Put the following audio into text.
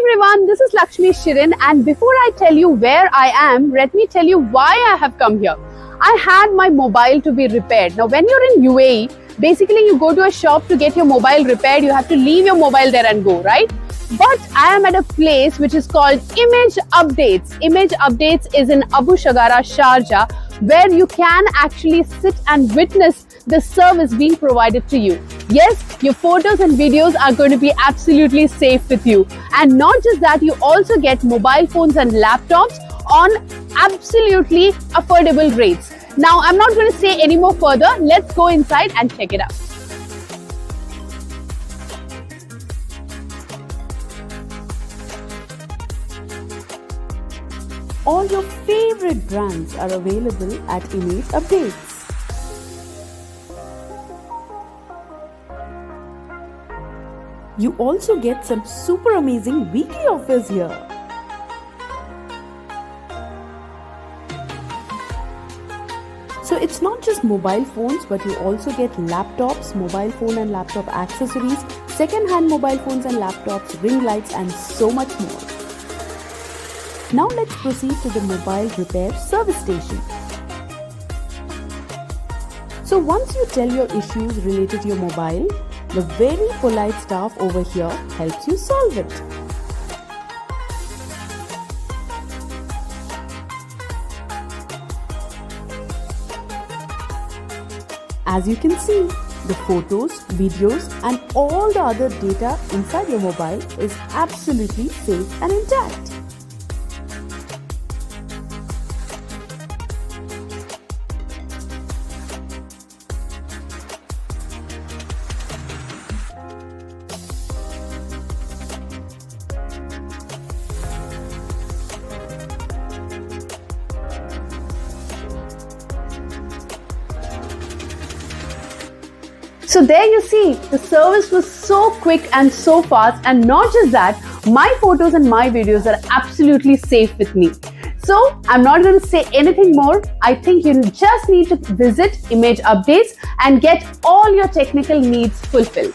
everyone, this is Lakshmi Shirin, and before I tell you where I am, let me tell you why I have come here. I had my mobile to be repaired. Now when you're in UAE, basically you go to a shop to get your mobile repaired, you have to leave your mobile there and go, right? But I am at a place which is called Image Updates. Image Updates is in Abu Shagara, Sharjah, where you can actually sit and witness the service being provided to you. Yes, your photos and videos are going to be absolutely safe with you. And not just that, you also get mobile phones and laptops on absolutely affordable rates. Now, I'm not going to say any more further. Let's go inside and check it out. All your favorite brands are available at Image Updates. You also get some super amazing weekly offers here. So it's not just mobile phones, but you also get laptops, mobile phone and laptop accessories, second-hand mobile phones and laptops, ring lights and so much more. Now let's proceed to the mobile repair service station. So once you tell your issues related to your mobile, the very polite staff over here helps you solve it. As you can see, the photos, videos and all the other data inside your mobile is absolutely safe and intact. So there you see, the service was so quick and so fast, and not just that, my photos and my videos are absolutely safe with me. So I'm not going to say anything more. I think you just need to visit Image Updates and get all your technical needs fulfilled.